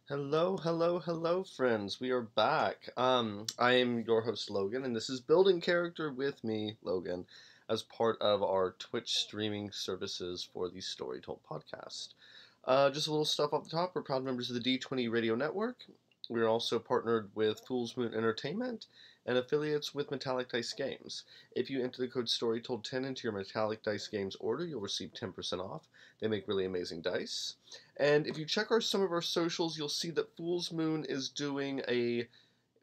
Hello, hello, hello, friends. We are back. I am your host, Logan, and this is Building Character with me, Logan, as part of our Twitch streaming services for the Story Told podcast. Just a little stuff off the top. We're proud members of the D20 Radio Network. We're also partnered with Fool's Moon Entertainment and affiliates with Metallic Dice Games. If you enter the code StoryTold10 into your Metallic Dice Games order, you'll receive 10% off. They make really amazing dice. And if you check some of our socials, you'll see that Fool's Moon is doing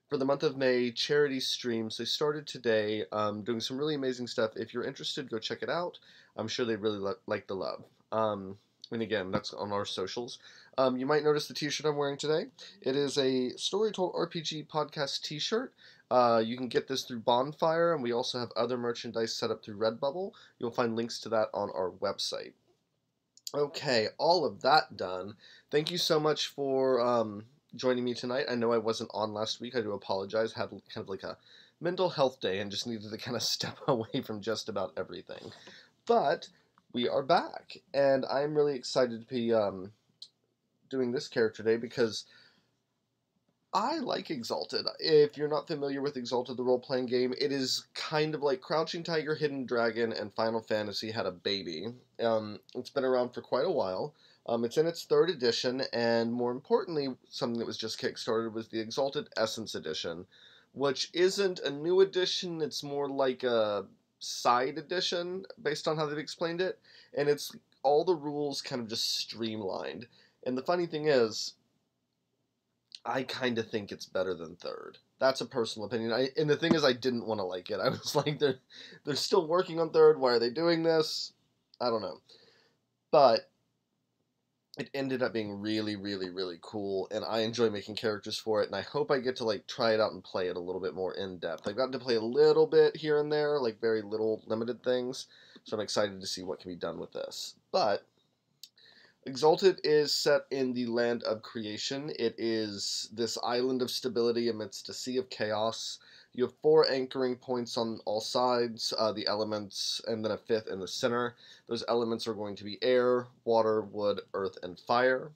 for the month of May, charity streams. They started today, doing some really amazing stuff. If you're interested, go check it out. I'm sure they really like the love. And again, that's on our socials. You might notice the t-shirt I'm wearing today. It is a Story Told RPG podcast t-shirt. You can get this through Bonfire, and we also have other merchandise set up through Redbubble. You'll find links to that on our website. Okay, all of that done. Thank you so much for joining me tonight. I know I wasn't on last week. I do apologize. Had kind of like a mental health day and just needed to kind of step away from just about everything. But we are back, and I'm really excited to be doing this character today because I like Exalted. If you're not familiar with Exalted, the role-playing game, it is kind of like Crouching Tiger, Hidden Dragon, and Final Fantasy had a baby. It's been around for quite a while. It's in its third edition, and more importantly, something that was just kickstarted was the Exalted Essence Edition, which isn't a new edition, it's more like a side edition, based on how they've explained it, and it's all the rules kind of just streamlined. And the funny thing is, I kind of think it's better than third. That's a personal opinion. And the thing is, I didn't want to like it. I was like, they're still working on third. Why are they doing this? I don't know. But it ended up being really, really, really cool, and I enjoy making characters for it, and I hope I get to like try it out and play it a little bit more in depth. I've gotten to play a little bit here and there, like very little limited things, so I'm excited to see what can be done with this. But Exalted is set in the land of creation. It is this island of stability amidst a sea of chaos. You have 4 anchoring points on all sides, the elements, and then a 5th in the center. Those elements are going to be air, water, wood, earth, and fire.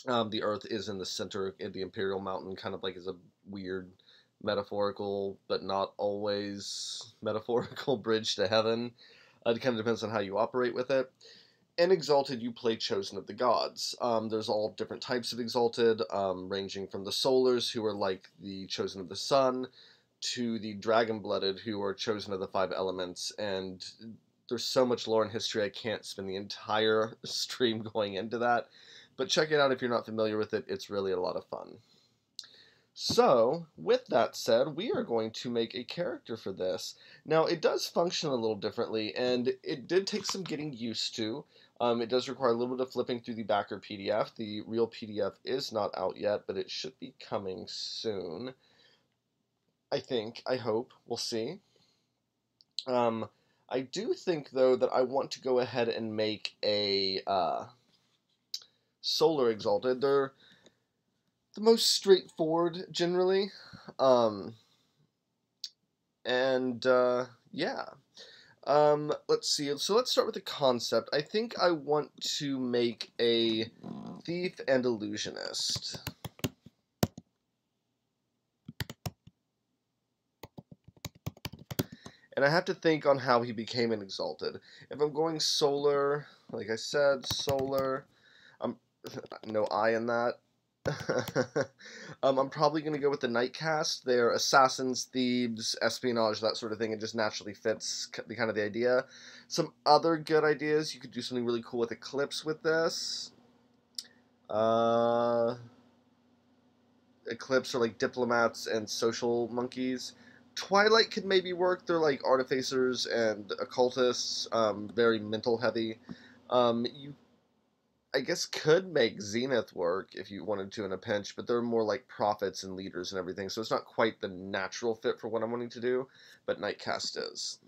The earth is in the center of the Imperial Mountain, kind of like as a weird metaphorical, but not always metaphorical bridge to heaven. It kind of depends on how you operate with it. In Exalted, you play Chosen of the Gods. There's all different types of Exalted, ranging from the Solars, who are like the Chosen of the Sun, to the Dragon-Blooded, who are Chosen of the 5 Elements, and there's so much lore and history I can't spend the entire stream going into that, but check it out if you're not familiar with it. It's really a lot of fun. So, with that said, we are going to make a character for this. Now, it does function a little differently, and it did take some getting used to. It does require a little bit of flipping through the backer PDF. The real PDF is not out yet, but it should be coming soon. I think. I hope. We'll see. I do think, though, that I want to go ahead and make a Solar Exalted. They're the most straightforward, generally. Yeah. Let's see. So let's start with the concept. I think I want to make a thief and illusionist. And I have to think on how he became an Exalted. If I'm going solar, like I said, solar, no I in that. I'm probably going to go with the Nightcast. They're assassins, thieves, espionage, that sort of thing. It just naturally fits the idea. Some other good ideas. You could do something really cool with Eclipse with this. Eclipse are like diplomats and social monkeys. Twilight could maybe work. They're like artificers and occultists, very mental heavy. You I guess could make Zenith work if you wanted to in a pinch, but they're more like prophets and leaders and everything, so it's not quite the natural fit for what I'm wanting to do, but Nightcast is.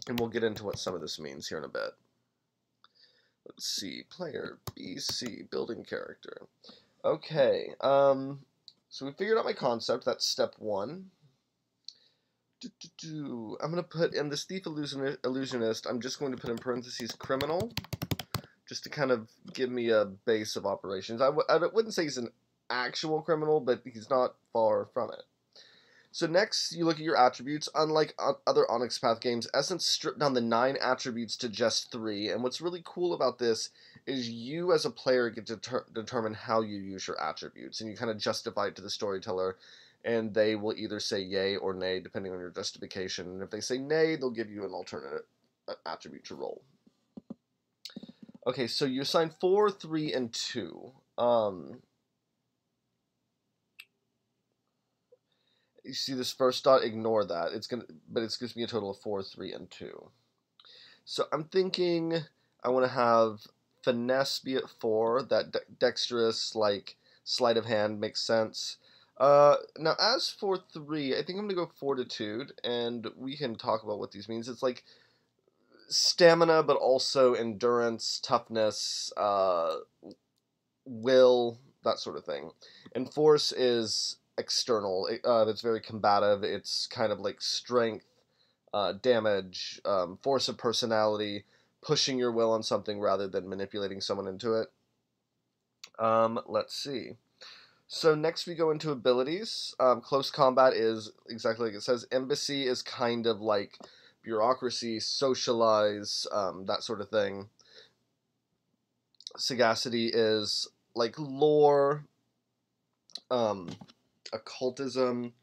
And we'll get into what some of this means here in a bit. Let's see, player, BC, building character. Okay, so we figured out my concept, that's step 1. I'm going to put in this thief illusionist, I'm just going to put in parentheses criminal, just to kind of give me a base of operations. I wouldn't say he's an actual criminal, but he's not far from it. So next, you look at your attributes. Unlike other Onyx Path games, Essence stripped down the 9 attributes to just 3, and what's really cool about this is you as a player get to determine how you use your attributes, and you kind of justify it to the storyteller, and they will either say yay or nay, depending on your justification, and if they say nay, they'll give you an alternate attribute to roll. Okay, so you assign 4, 3, and 2. You see this first dot, ignore that. But it gives me a total of 4, 3, and 2. So I'm thinking I want to have finesse be at 4. That dexterous, like, sleight of hand makes sense. Now, as for 3, I think I'm going to go fortitude, and we can talk about what these means. It's like stamina, but also endurance, toughness, will, that sort of thing. And force is external. It's very combative. It's kind of like strength, damage, force of personality, pushing your will on something rather than manipulating someone into it. Let's see. So next we go into abilities. Close combat is exactly like it says. Embassy is kind of like bureaucracy, socialize, that sort of thing. Sagacity is like lore, occultism,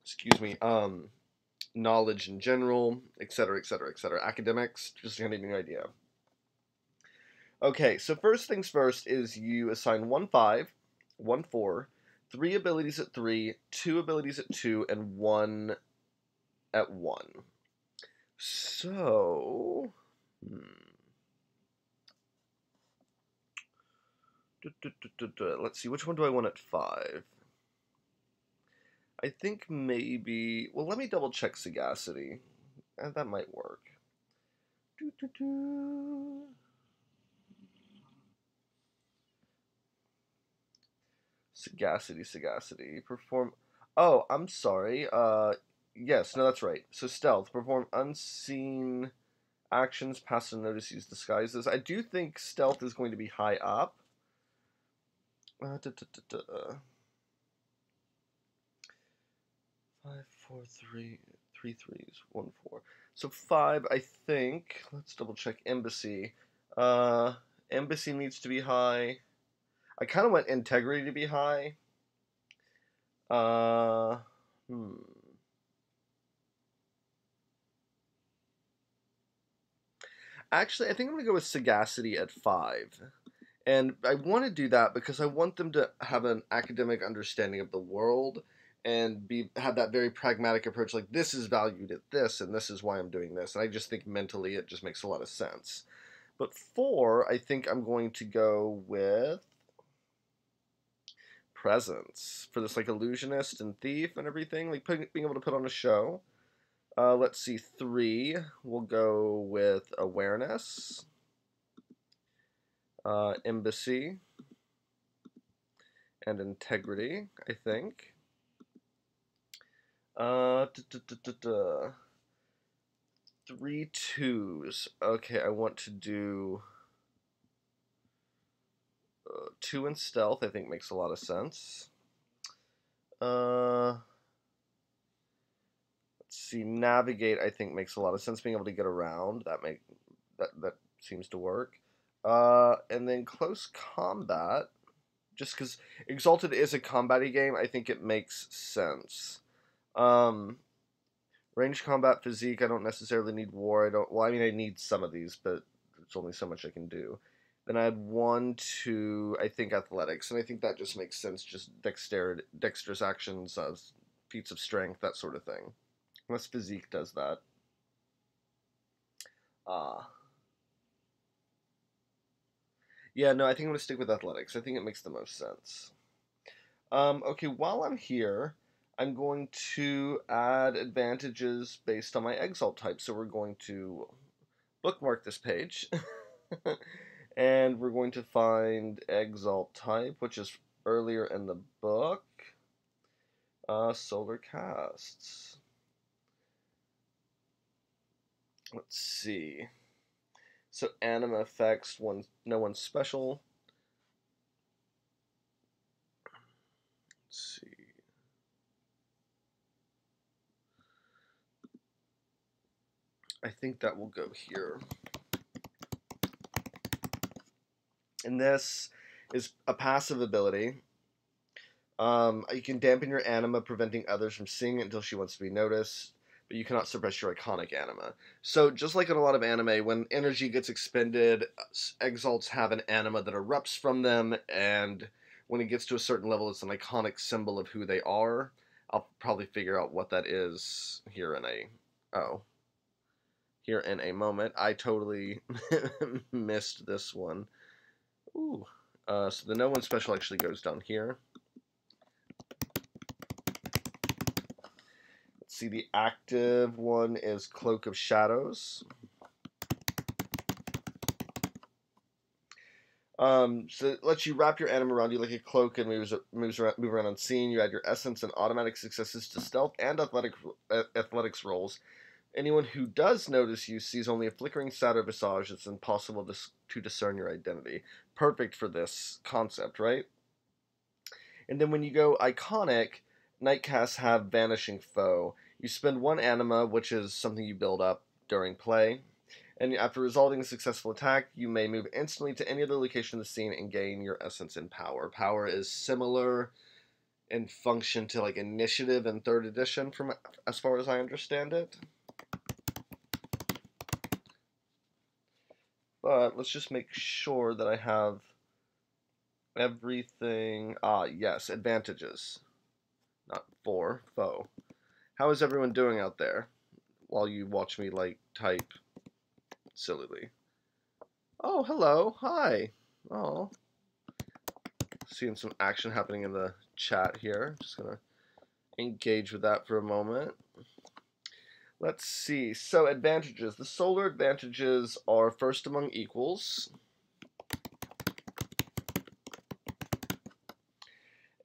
excuse me, knowledge in general, etc., etc., etc. Academics, just to kind of give you an idea. Okay, so first things first is you assign 1 5, 1 4, 3 abilities at 3, 2 abilities at 2, and 1 at 1. So, let's see, which one do I want at 5? I think maybe, well, let me double check Sagacity. That might work. Sagacity. Perform. Oh, I'm sorry. Yes, no, that's right. So stealth. Perform unseen actions, pass unnoticed, use disguises. I do think stealth is going to be high up. 5, 4, 3, 3 threes, 1 4. So 5, I think. Let's double check embassy. Embassy needs to be high. I kind of want integrity to be high. Uh, hmm. Actually, I think I'm going to go with Sagacity at 5. And I want to do that because I want them to have an academic understanding of the world and have that very pragmatic approach, like this is valued at this and this is why I'm doing this. And I just think mentally it just makes a lot of sense. But 4, I think I'm going to go with presence for this like illusionist and thief and everything, like being able to put on a show. Let's see, 3, we'll go with awareness, embassy, and integrity, I think. 3 2s. Okay, I want to do 2 in stealth, I think makes a lot of sense. Let's see, navigate, I think makes a lot of sense. Being able to get around, that seems to work. And then close combat, just because Exalted is a combat-y game, I think it makes sense. Range combat, physique, I don't necessarily need war. I mean, I need some of these, but it's only so much I can do. Then I had 1, 2, I think athletics, and I think that just makes sense. Just dexterous actions, feats of strength, that sort of thing. Unless physique does that. Yeah, no, I think I'm going to stick with athletics. I think it makes the most sense. Okay, while I'm here, I'm going to add advantages based on my Exalt type. So we're going to bookmark this page. And we're going to find Exalt type, which is earlier in the book. Solar casts. Let's see. So anima effects, no one special. Let's see. I think that will go here. And this is a passive ability. You can dampen your anima, preventing others from seeing it until she wants to be noticed, but you cannot suppress your iconic anima. So, just like in a lot of anime, when energy gets expended, exalts have an anima that erupts from them, and when it gets to a certain level, it's an iconic symbol of who they are. I'll probably figure out what that is here in a moment. I totally missed this one. Ooh. So the no one special actually goes down here. Let's see, the active one is Cloak of Shadows. So it lets you wrap your anima around you like a cloak and move around unseen. You add your essence and automatic successes to stealth and athletics rolls. Anyone who does notice you sees only a flickering shadow visage. It's impossible to discern your identity. Perfect for this concept, right? And then when you go iconic, nightcasts have Vanishing Foe. You spend one anima, which is something you build up during play. And after resolving a successful attack, you may move instantly to any other location in the scene and gain your essence and power. Power is similar in function to like initiative in 3rd edition, from as far as I understand it. But let's just make sure that I have everything. Ah, yes, advantages. Not for foe. How is everyone doing out there while you watch me like type sillily? Oh, hello. Hi. Oh. Seeing some action happening in the chat here. Just gonna engage with that for a moment. Let's see. So advantages. The solar advantages are first among equals.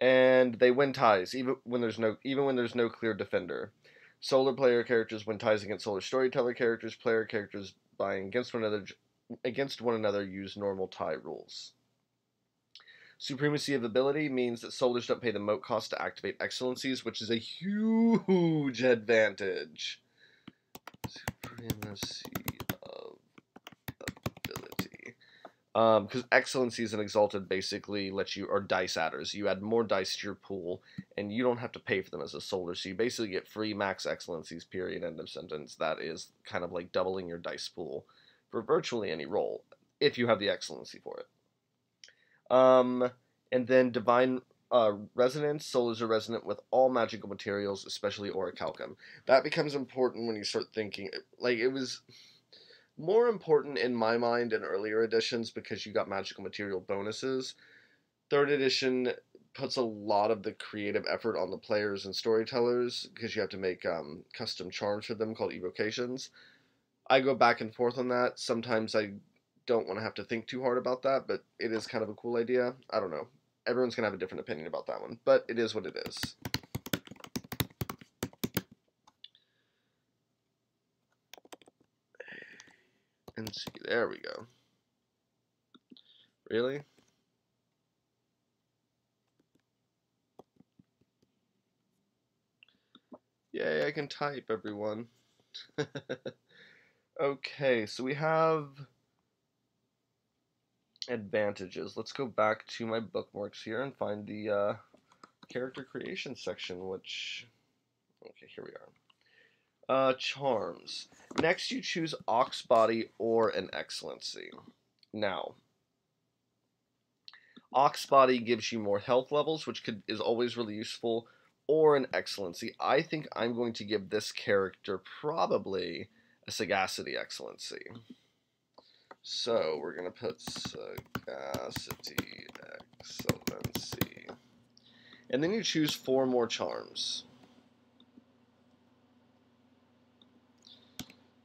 And they win ties even when there's no clear defender. Solar player characters win ties against solar storyteller characters. Player characters vying against one another use normal tie rules. Supremacy of ability means that solars don't pay the moat cost to activate excellencies, which is a huge advantage. Supremacy of ability. Because excellencies and exalted basically let you, or dice adders, you add more dice to your pool, and you don't have to pay for them as a solar, so you basically get free max excellencies, period, end of sentence. That is kind of like doubling your dice pool for virtually any roll, if you have the excellency for it. And then divine resonance. Solars are resonant with all magical materials, especially orichalcum. That becomes important when you start thinking, like, it was more important in my mind in earlier editions because you got magical material bonuses. 3rd edition puts a lot of the creative effort on the players and storytellers because you have to make custom charms for them called evocations. I go back and forth on that. Sometimes I don't want to have to think too hard about that, but it is kind of a cool idea. I don't know. Everyone's going to have a different opinion about that one, but it is what it is. And see, there we go. Really? Yay, I can type, everyone. Okay, so we have advantages. Let's go back to my bookmarks here and find the character creation section, which... Okay, here we are. Charms. Next, you choose Ox Body or an Excellency. Now, Ox Body gives you more health levels, which is always really useful, or an Excellency. I think I'm going to give this character probably a Sagacity Excellency. So we're going to put Sagacity Excellency. And then you choose 4 more charms.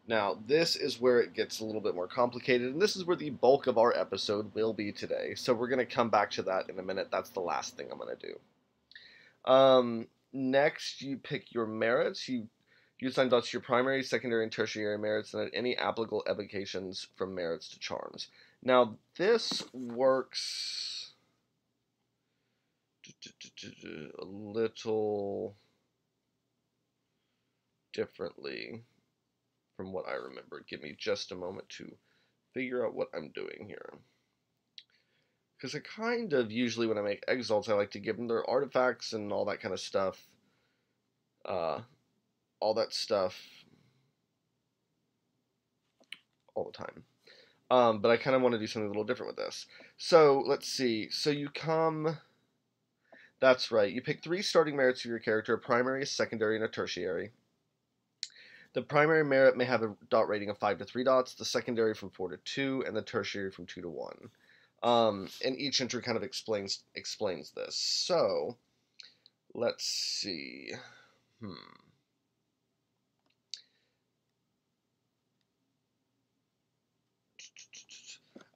Now, this is where it gets a little bit more complicated, and this is where the bulk of our episode will be today. So we're going to come back to that in a minute. That's the last thing I'm going to do. Next, you pick your merits. You assign dots to your primary, secondary, and tertiary merits, and add any applicable evocations from merits to charms. Now, this works a little differently from what I remember. Give me just a moment to figure out what I'm doing here. Because I kind of, usually when I make exalts, I like to give them their artifacts and all that kind of stuff. All that stuff all the time. But I kind of want to do something a little different with this. So, let's see. So you come... That's right. You pick 3 starting merits for your character, a primary, a secondary, and a tertiary. The primary merit may have a dot rating of 5 to 3 dots, the secondary from 4 to 2, and the tertiary from 2 to 1. And each entry kind of explains this. So, let's see.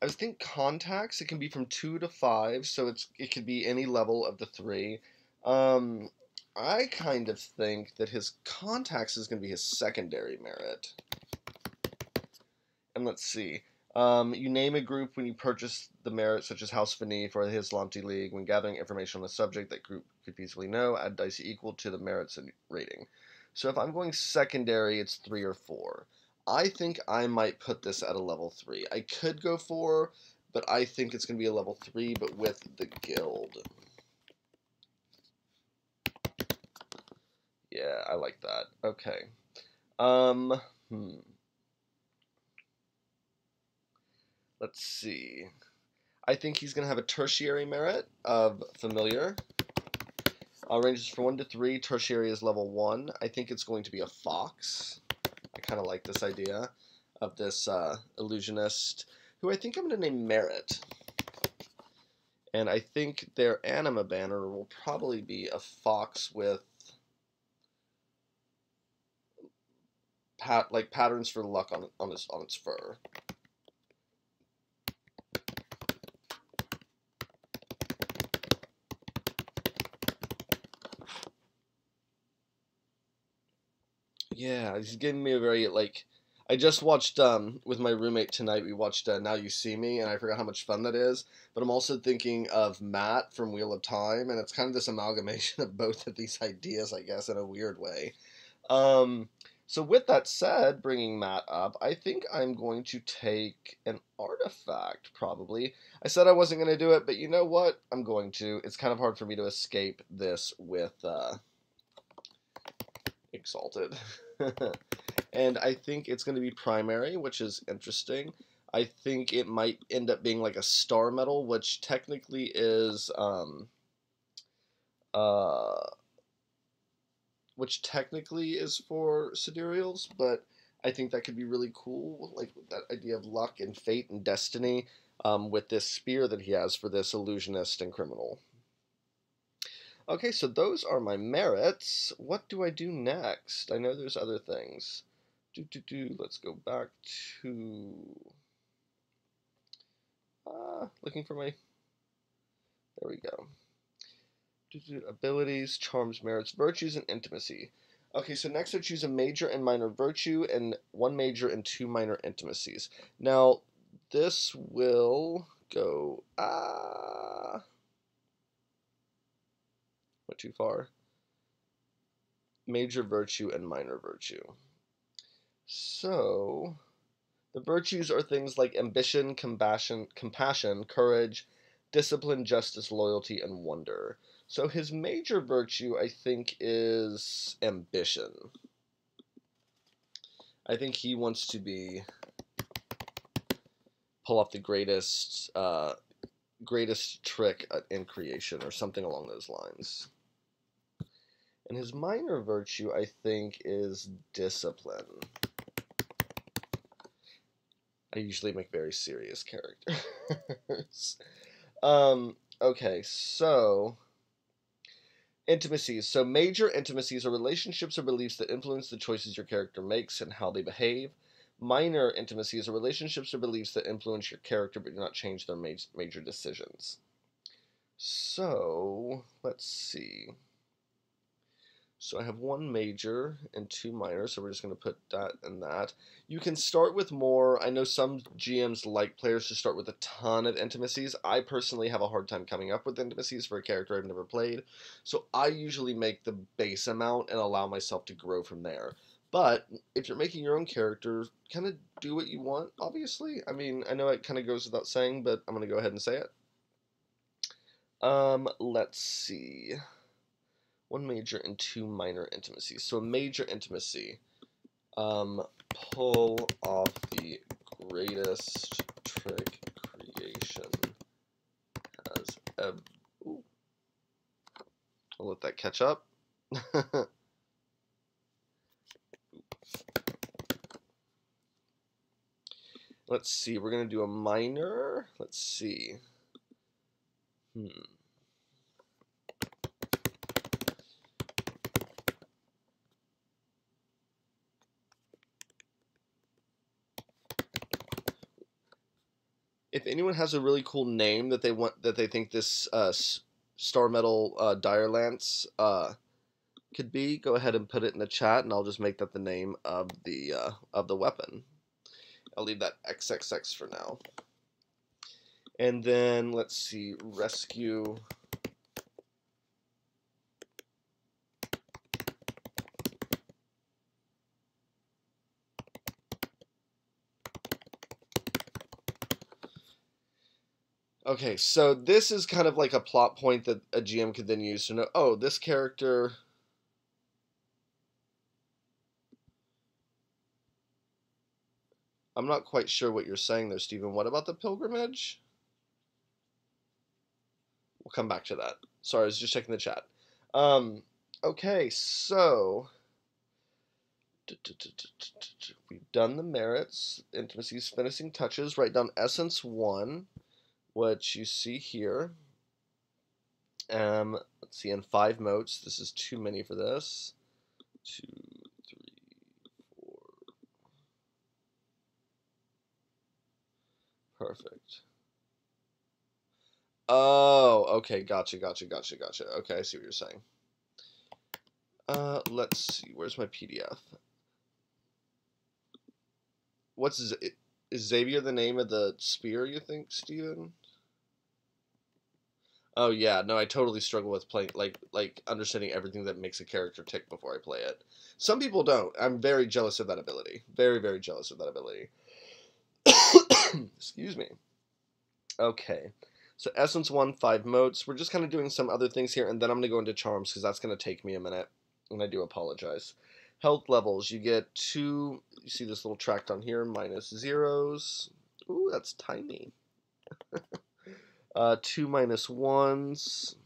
I think contacts, it can be from 2 to 5, so it could be any level of the 3. I kind of think that his contacts is going to be his secondary merit. And let's see. You name a group when you purchase the merit, such as House Vanif or the Islamti League. When gathering information on a subject that group could feasibly know, add dice equal to the merits and rating. So if I'm going secondary, it's 3 or 4. I think I might put this at a level 3. I could go 4, but I think it's going to be a level 3, but with the guild. Yeah, I like that. Okay. Let's see. I think he's going to have a tertiary merit of familiar. Ranges from 1 to 3. Tertiary is level 1. I think it's going to be a fox. I kind of like this idea of this illusionist, who I think I'm going to name Merit. And I think their anima banner will probably be a fox with patterns for luck on its fur. Yeah, he's giving me a very, I just watched, with my roommate tonight, we watched Now You See Me, and I forgot how much fun that is, but I'm also thinking of Matt from Wheel of Time, and it's kind of this amalgamation of both of these ideas, I guess, in a weird way. So with that said, bringing Matt up, I think I'm going to take an artifact, probably. I said I wasn't going to do it, but you know what? I'm going to. It's kind of hard for me to escape this with, Exalted. And I think it's going to be primary, which is interesting. I think it might end up being like a star medal, which technically is for sidereals, but I think that could be really cool, like that idea of luck and fate and destiny, with this spear that he has for this illusionist and criminal. Okay, so those are my merits. What do I do next? I know there's other things. Let's go back to... looking for my... There we go. Abilities, charms, merits, virtues, and intimacy. Okay, so next I choose a major and minor virtue, and 1 major and 2 minor intimacies. Now, this will go... went too far. Major virtue and minor virtue. So, the virtues are things like ambition, compassion, courage, discipline, justice, loyalty, and wonder. So his major virtue, I think, is ambition. I think he wants to pull off the greatest trick in creation, or something along those lines. And his minor virtue, I think, is discipline. I usually make very serious characters. Okay, so... Intimacies. So major intimacies are relationships or beliefs that influence the choices your character makes and how they behave. Minor intimacies are relationships or beliefs that influence your character but do not change their major decisions. So, let's see. So I have one major and two minor, so we're just going to put that and that. You can start with more. I know some GMs like players to start with a ton of intimacies. I personally have a hard time coming up with intimacies for a character I've never played. So I usually make the base amount and allow myself to grow from there. But if you're making your own character, kind of do what you want, obviously. I mean, I know it kind of goes without saying, but I'm going to go ahead and say it. Let's see. One major and two minor intimacies. So a major intimacy. Pull off the greatest trick creation has ever. Ooh. I'll let that catch up. Let's see. We're gonna do a minor. Let's see. If anyone has a really cool name that they think this Star Metal Dire Lance could be, go ahead and put it in the chat, and I'll just make that the name of the weapon. I'll leave that XXX for now. And then let's see, rescue. Okay, so this is kind of like a plot point that a GM could then use to know, oh, this character. I'm not quite sure what you're saying there, Stephen. What about the pilgrimage? We'll come back to that. Sorry, I was just checking the chat. Okay, so we've done the merits, intimacies, finishing touches. Write down essence 1, which you see here. Let's see, in 5 motes. This is too many for this. 2, 3, 4. Perfect. Oh, okay, gotcha. Okay, I see what you're saying. Let's see, where's my PDF? Is Xavier the name of the spear, you think, Steven? Oh yeah, no, I totally struggle with playing like understanding everything that makes a character tick before I play it. Some people don't. I'm very jealous of that ability. Very, very jealous of that ability. Excuse me. Okay. So Essence 1, 5 motes. We're just kind of doing some other things here, and then I'm going to go into Charms, because that's going to take me a minute, and I do apologize. Health levels. You get 2, you see this little track down here, minus zeros. Ooh, that's tiny. 2 minus 1s.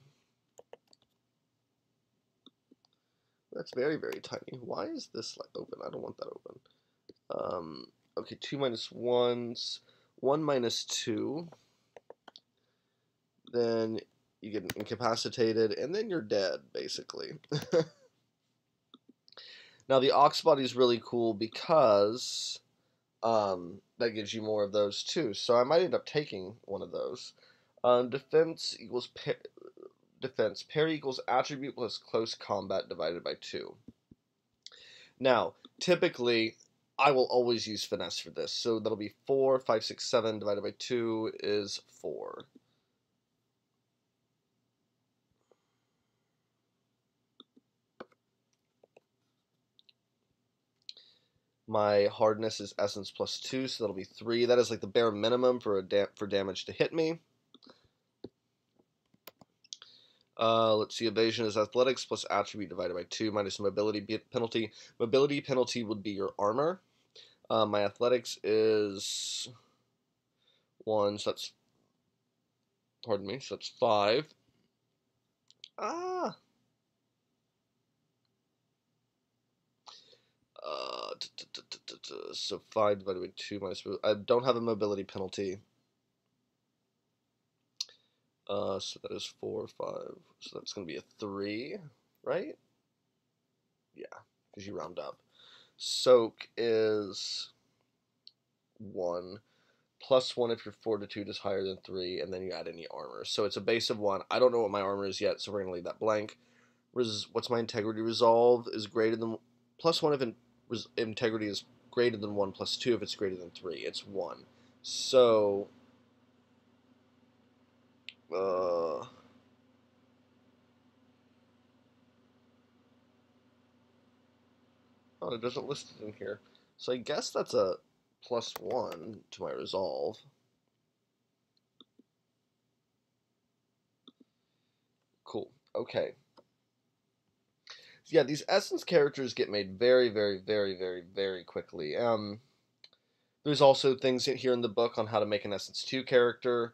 That's very, very tiny. Why is this like open? I don't want that open. Okay, 2 minus 1s. 1 minus 2. Then you get incapacitated, and then you're dead, basically. Now, the Ox Body is really cool because that gives you more of those, too. So I might end up taking one of those. Defense equals defense. Parry equals attribute plus close combat divided by 2. Now, typically, I will always use finesse for this. So that'll be 4, 5, 6, 7 divided by 2 is 4. My hardness is essence plus 2, so that'll be 3. That is like the bare minimum for damage to hit me. Let's see, evasion is athletics plus attribute divided by 2 minus mobility penalty. Mobility penalty would be your armor. My athletics is 1, so that's, pardon me, so that's 5. Ah! So 5 divided by 2 minus... I don't have a mobility penalty. So that is 4, 5. So that's going to be a 3, right? Yeah, because you round up. Soak is 1. Plus 1 if your fortitude is higher than 3, and then you add any armor. So it's a base of 1. I don't know what my armor is yet, so we're going to leave that blank. what's my integrity resolve is greater than +1 if integrity is greater than 1 +2 if it's greater than 3. It's 1. So, oh, it doesn't list it in here. So I guess that's a +1 to my resolve. Cool. Okay. Yeah, these essence characters get made very, very, very, very, very quickly. There's also things here in the book on how to make an Essence 2 character,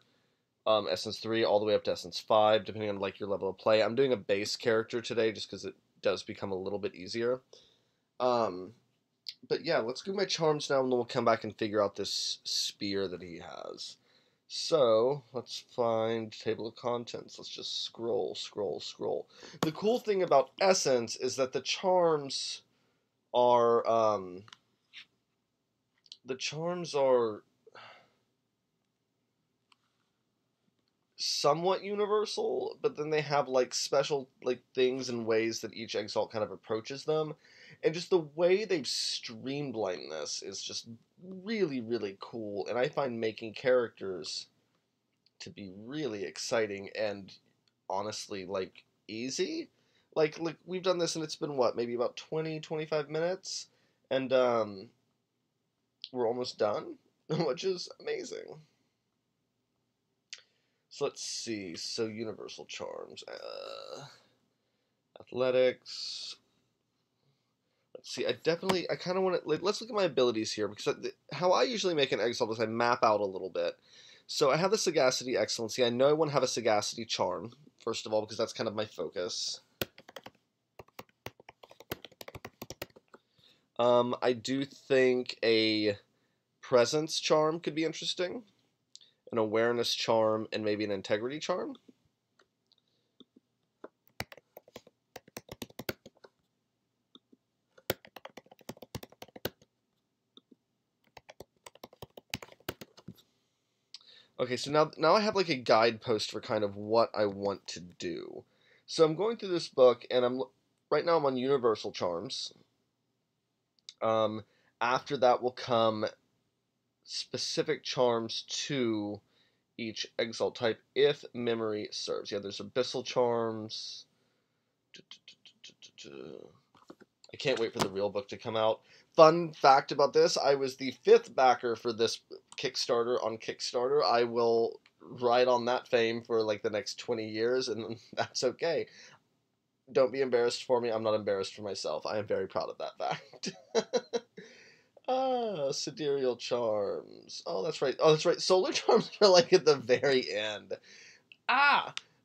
Essence 3, all the way up to Essence 5, depending on like your level of play. I'm doing a base character today just because it does become a little bit easier. But yeah, let's do my charms now, and then we'll come back and figure out this spear that he has. So, let's find table of contents. Let's just scroll, scroll, scroll. The cool thing about Essence is that the charms are, somewhat universal, but then they have like special like things and ways that each Exalt kind of approaches them. And just the way they've streamlined this is just really, really cool. And I find making characters to be really exciting and honestly like easy. Like we've done this and it's been what, maybe about 20-25 minutes, and we're almost done, which is amazing. So let's see. So universal charms, athletics. Let's see. I kind of want to. Let's look at my abilities here, because how I usually make an Exalt is I map out a little bit. So I have the Sagacity Excellency. I know I want to have a Sagacity Charm, first of all, because that's kind of my focus. I do think a Presence Charm could be interesting, an Awareness Charm, and maybe an Integrity Charm. Okay, so now I have like a guidepost for kind of what I want to do. So I'm going through this book, and right now I'm on Universal Charms. After that will come specific charms to each Exalt type, if memory serves. Yeah, there's Abyssal Charms. I can't wait for the real book to come out. Fun fact about this, I was the 5th backer for this Kickstarter on Kickstarter. I will ride on that fame for like the next 20 years, and that's okay. Don't be embarrassed for me. I'm not embarrassed for myself. I am very proud of that fact. Sidereal Charms. Oh, that's right. Oh, that's right. Solar Charms are like at the very end.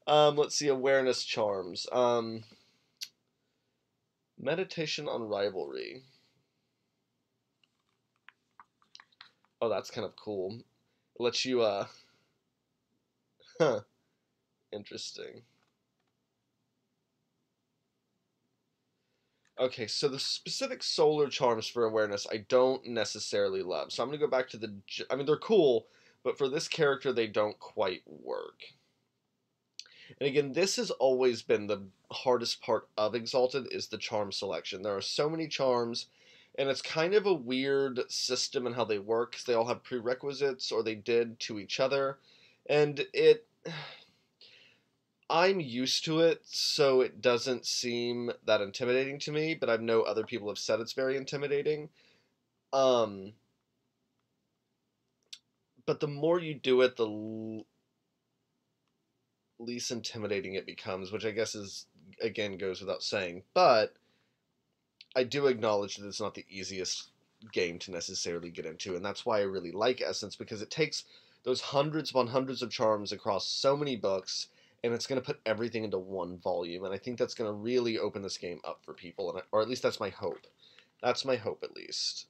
Let's see. Awareness Charms. Meditation on Rivalry. Oh, that's kind of cool. It lets you, huh, interesting. Okay, so the specific solar charms for awareness I don't necessarily love. So I'm going to go back to I mean, they're cool, but for this character, they don't quite work. And again, this has always been the hardest part of Exalted, is the charm selection. There are so many charms, and it's kind of a weird system in how they work, because they all have prerequisites, or they did to each other, and I'm used to it, so it doesn't seem that intimidating to me, but I know other people have said it's very intimidating. But the more you do it, the least intimidating it becomes, which I guess is, again, goes without saying. But I do acknowledge that it's not the easiest game to necessarily get into, and that's why I really like Essence, because it takes those hundreds upon hundreds of charms across so many books, and it's going to put everything into one volume, and I think that's going to really open this game up for people, or at least that's my hope. That's my hope, at least.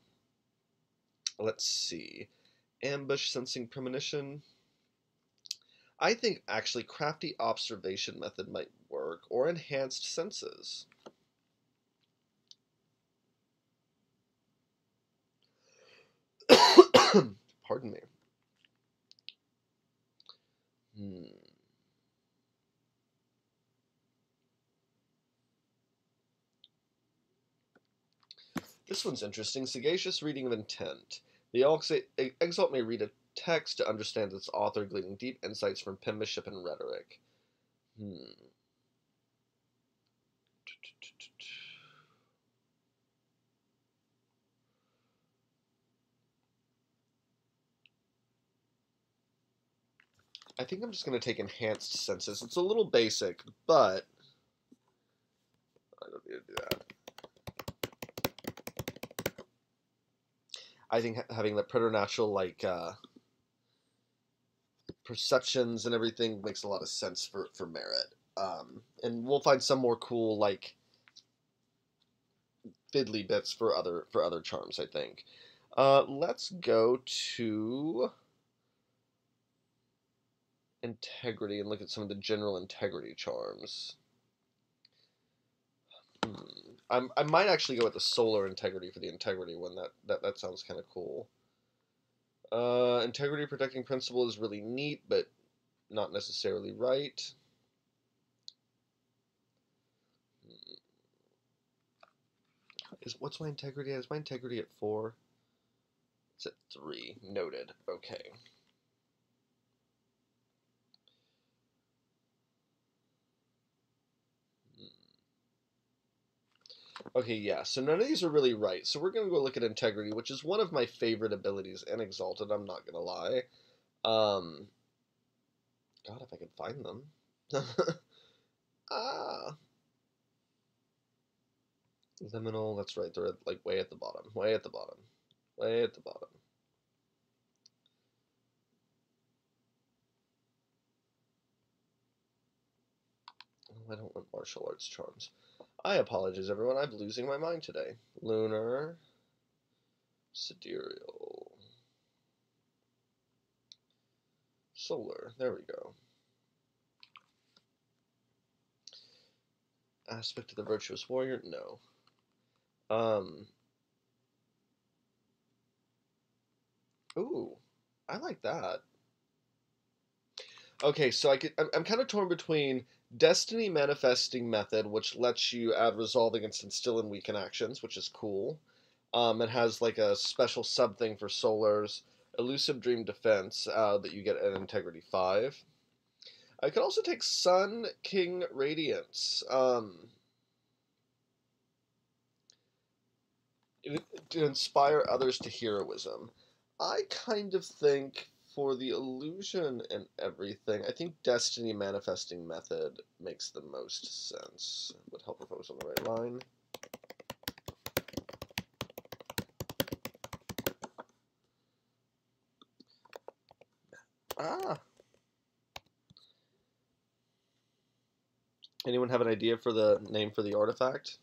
Let's see. Ambush, Sensing, Premonition. I think actually Crafty Observation Method might work, or Enhanced Senses. Pardon me. This one's interesting. Sagacious reading of intent. The Exalt may read a text to understand its author, gleaning deep insights from penmanship and rhetoric. I think I'm just going to take enhanced senses. It's a little basic, but I don't need to do that. I think having that preternatural, like, perceptions and everything makes a lot of sense for merit. And we'll find some more cool, like, fiddly bits for other charms, I think. Let's go to integrity and look at some of the general integrity charms. I might actually go with the solar integrity for the integrity one. That sounds kind of cool. Integrity protecting principle is really neat, but not necessarily right. What's my integrity at? Is my integrity at 4? It's at 3. Noted. Okay. Okay, yeah, so none of these are really right. So we're going to go look at integrity, which is one of my favorite abilities in Exalted, I'm not going to lie. God, if I could find them. Ah. Liminal, that's right, they're like way at the bottom. Way at the bottom. Way at the bottom. Oh, I don't want martial arts charms. I apologize, everyone. I'm losing my mind today. Lunar. Sidereal. Solar. There we go. Aspect of the virtuous warrior? No. Ooh. I like that. Okay, so I'm kind of torn between Destiny Manifesting Method, which lets you add Resolve against Instill and Weaken actions, which is cool. It has like a special sub thing for Solars. Elusive Dream Defense that you get at Integrity 5. I could also take Sun King Radiance. To inspire others to heroism. I kind of think for the illusion and everything, I think Destiny Manifesting Method makes the most sense. It would help if I was on the right line. Ah! Anyone have an idea for the name for the artifact?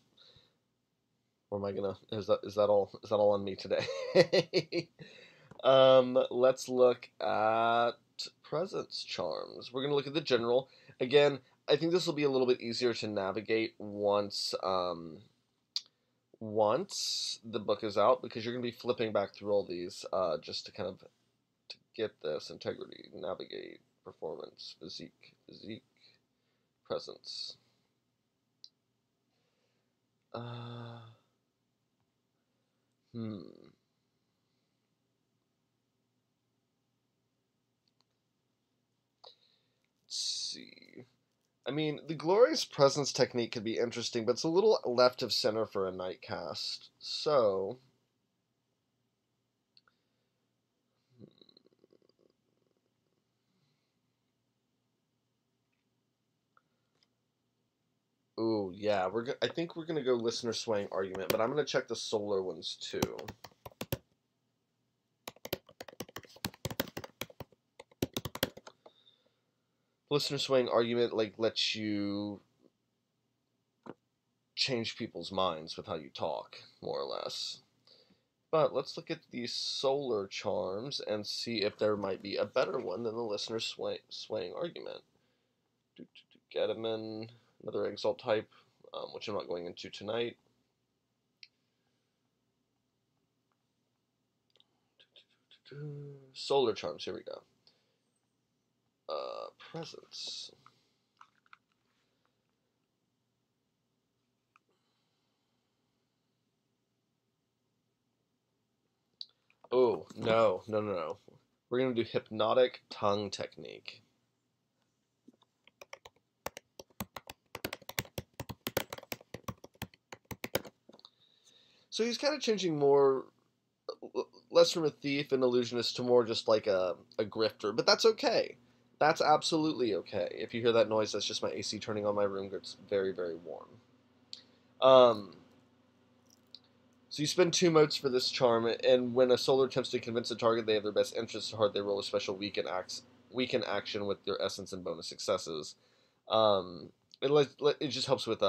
Or am I gonna? Is that all on me today? Let's look at presence charms. We're gonna look at the general again. I think this will be a little bit easier to navigate once the book is out, because you're gonna be flipping back through all these just to kind of to get this integrity, navigate, performance, physique, presence. Uh, hmm. Let's see. I mean, the glorious presence technique could be interesting, but it's a little left of center for a night cast. So, ooh, yeah, I think we're gonna go listener swaying argument, but I'm gonna check the solar ones too. Listener swaying argument like lets you change people's minds with how you talk, more or less. But let's look at the solar charms and see if there might be a better one than the listener swaying argument. Getamin, another Exalt type, which I'm not going into tonight. Solar charms, here we go. Presence. Oh, no, no, no, no. We're going to do hypnotic tongue technique. So he's kind of changing more, less from a thief and illusionist to more just like a grifter, but that's okay. That's absolutely okay. If you hear that noise, that's just my AC turning on my room. It's very, very warm. Um, so you spend 2 motes for this charm, and when a solar attempts to convince a target they have their best interest at heart, they roll a special weaken action with their essence and bonus successes. Um, it just helps with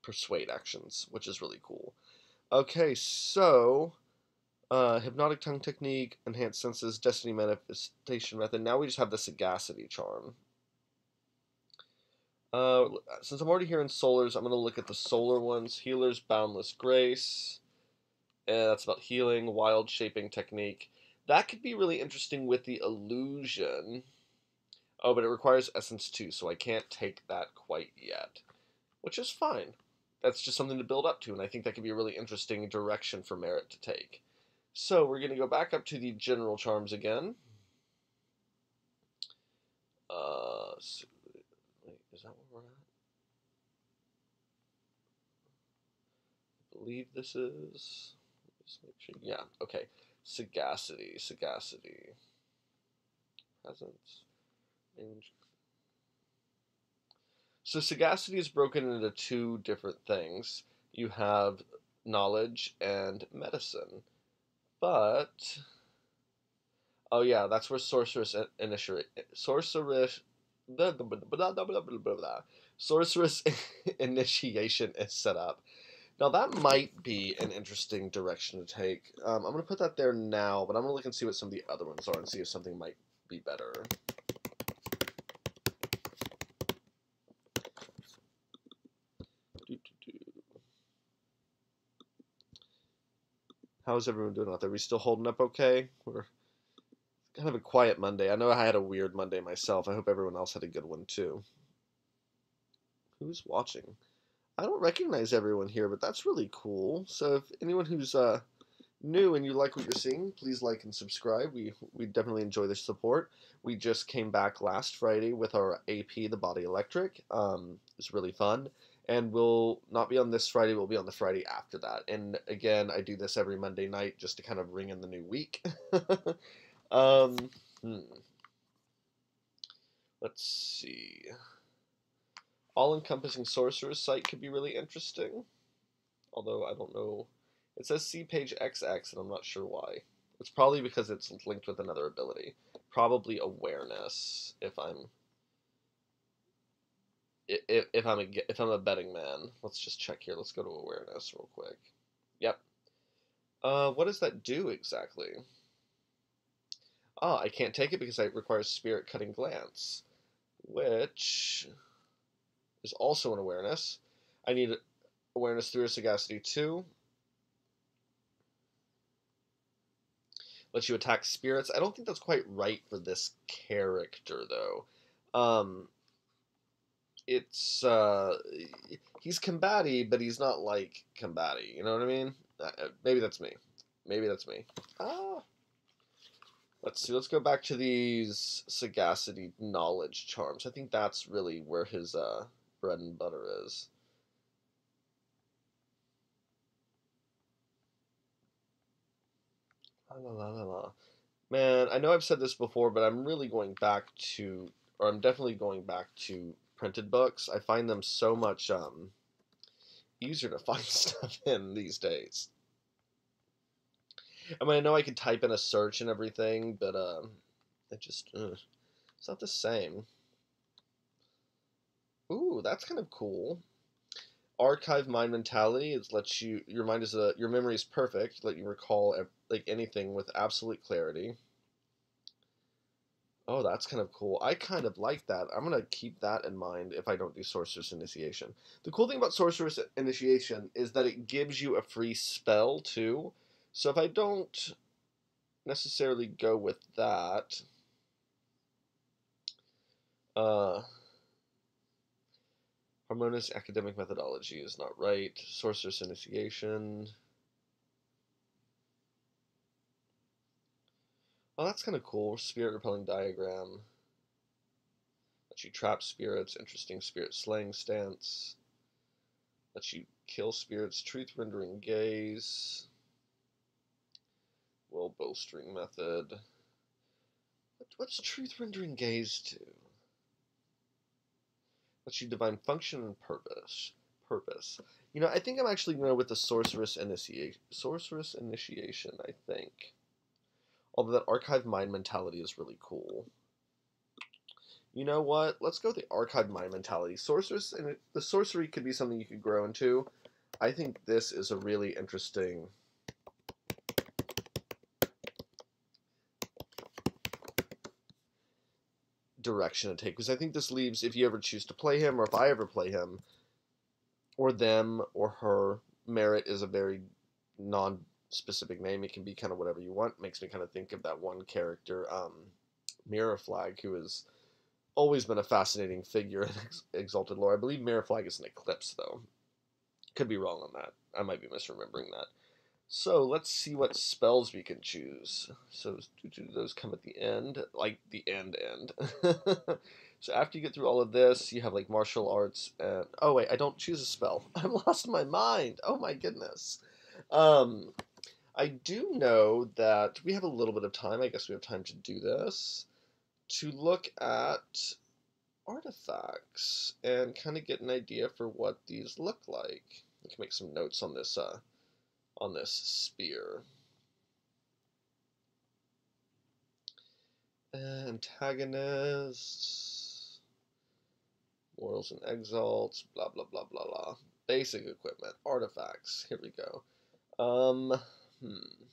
persuade actions, which is really cool. Okay, so hypnotic tongue technique, enhanced senses, destiny manifestation method. Now we just have the sagacity charm. Since I'm already here in solars, I'm going to look at the solar ones. Healer's boundless grace. That's about healing, wild shaping technique. That could be really interesting with the illusion. Oh, but it requires essence too, so I can't take that quite yet, which is fine. That's just something to build up to, and I think that could be a really interesting direction for Merit to take. So we're going to go back up to the general charms again. So, wait, is that where we're at? I believe this is. Just make sure. Yeah. Okay. Sagacity. Sagacity. Presence. So sagacity is broken into two different things. You have knowledge and medicine. But oh yeah, that's where blah, blah, blah, blah, blah, blah, blah. Sorceress initiation is set up. Now that might be an interesting direction to take. I'm gonna put that there now, but I'm gonna look and see what some of the other ones are and see if something might be better. How's everyone doing out there? We still holding up okay? We're kind of a quiet Monday. I know I had a weird Monday myself. I hope everyone else had a good one too. Who's watching? I don't recognize everyone here, but that's really cool. So if anyone who's new and you like what you're seeing, please like and subscribe. We definitely enjoy the support. We just came back last Friday with our AP, the Body Electric. It's really fun. And we'll not be on this Friday, we'll be on the Friday after that. And again, I do this every Monday night just to kind of ring in the new week. um, hmm. Let's see. All-encompassing sorcerer's sight could be really interesting. Although I don't know. It says see page XX, and I'm not sure why. It's probably because it's linked with another ability. Probably awareness. If I'm a betting man, let's just check here. Let's go to awareness real quick. Yep. What does that do exactly? I can't take it because it requires spirit cutting glance, which is also an awareness. I need awareness through a sagacity too. Lets you attack spirits. I don't think that's quite right for this character though. Um, it's he's combaty, but he's not like combaty. You know what I mean? Maybe that's me. Maybe that's me. Ah, let's see. Let's go back to these sagacity knowledge charms. I think that's really where his bread and butter is. La, la, la, la, la. Man, I know I've said this before, but I'm really going back to, or I'm definitely going back to printed books. I find them so much easier to find stuff in these days. I mean, I know I could type in a search and everything, but it's not the same. Ooh, that's kind of cool. Archive mind mentality is lets you your memory is perfect, let you recall like anything with absolute clarity. Oh, that's kind of cool. I kind of like that. I'm gonna keep that in mind if I don't do Sorceress Initiation. The cool thing about Sorceress Initiation is that it gives you a free spell too. So if I don't necessarily go with that, uh, harmonious academic methodology is not right. Sorceress Initiation. Oh, that's kind of cool. Spirit repelling diagram. Lets you trap spirits. Interesting spirit slaying stance. Lets you kill spirits. Truth rendering gaze. Will bowstring method. What's truth rendering gaze to? Lets you divine function and purpose. Purpose. You know, I think I'm actually going to go with the sorceress initiation. Sorceress initiation, I think. Although that archive mind mentality is really cool. You know what? Let's go with the archive mind mentality. Sorceress and the sorcery could be something you could grow into. I think this is a really interesting direction to take, because I think this leaves, if you ever choose to play him, or if I ever play him, or them, or her, Merit is a very non-specific name. It can be kind of whatever you want. Makes me kind of think of that one character, Mirror Flag, who has always been a fascinating figure in Exalted lore. I believe Mirror Flag is an Eclipse, though. Could be wrong on that. I might be misremembering that. So let's see what spells we can choose. So those come at the end, like the end. So after you get through all of this, you have like martial arts and oh wait, I don't choose a spell. I've lost my mind. Oh my goodness. Um, I do know that we have a little bit of time. I guess we have time to do this to look at artifacts and kind of get an idea for what these look like. We can make some notes on this spear. Antagonists, morals and exalts, blah blah blah blah blah. Basic equipment, artifacts. Here we go. Um, hmm.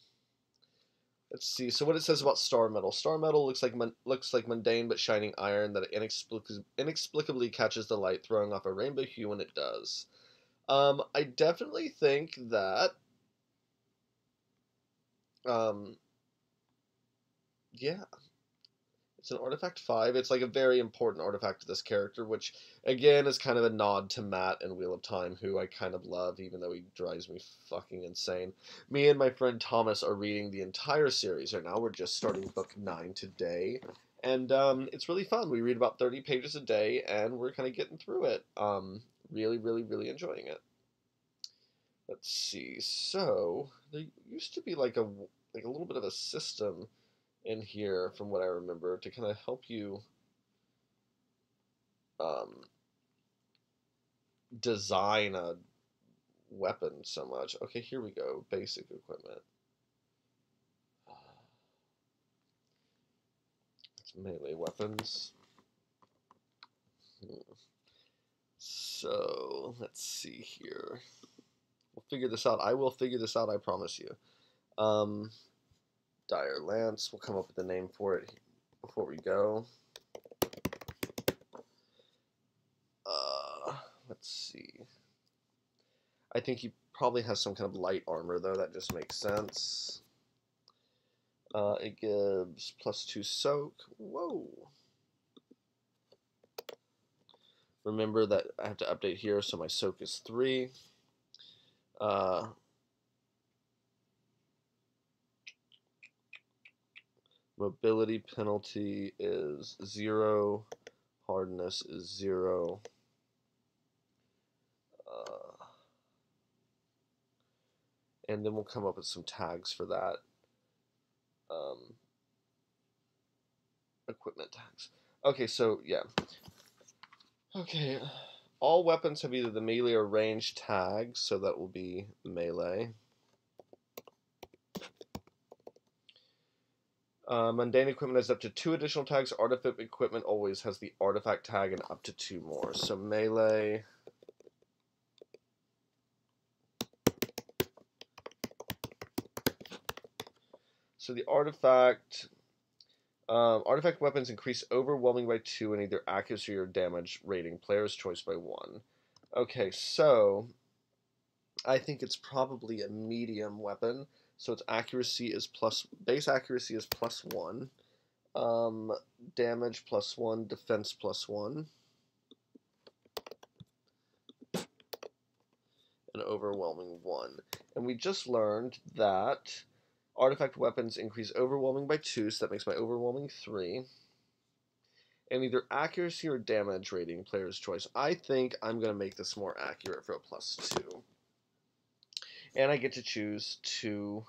Let's see. So what it says about star metal. Star metal looks like mundane but shining iron that inexplicably catches the light, throwing off a rainbow hue when it does. I definitely think that. Um, yeah, it's an artifact 5. It's like a very important artifact to this character, which again is kind of a nod to Matt and Wheel of Time, who I kind of love, even though he drives me fucking insane. Me and my friend Thomas are reading the entire series right now. We're just starting book 9 today. And it's really fun. We read about 30 pages a day, and we're kind of getting through it. Really, really, really enjoying it. Let's see. So there used to be like a little bit of a system in here, from what I remember, to kind of help you um, design a weapon so much. Okay, here we go. Basic equipment. It's melee weapons. So let's see here. We'll figure this out. I will figure this out. I promise you. Um, Dire Lance. We'll come up with a name for it before we go. Let's see. I think he probably has some kind of light armor, though. That just makes sense. It gives +2 soak. Whoa. Remember that I have to update here, so my soak is 3. Mobility penalty is 0. Hardness is 0. And then we'll come up with some tags for that. Equipment tags. Okay, so yeah. Okay, all weapons have either the melee or range tag, so that will be melee. Mundane equipment has up to 2 additional tags. Artifact equipment always has the artifact tag and up to 2 more. So melee. So the artifact weapons increase overwhelming by 2 in either accuracy or damage rating. Player's choice by 1. Okay, so I think it's probably a medium weapon. So its accuracy is base accuracy is +1. Damage +1, defense +1, an overwhelming 1. And we just learned that Artifact weapons increase overwhelming by 2, so that makes my overwhelming 3. And either accuracy or damage rating, player's choice. I think I'm going to make this more accurate for a +2. And I get to choose two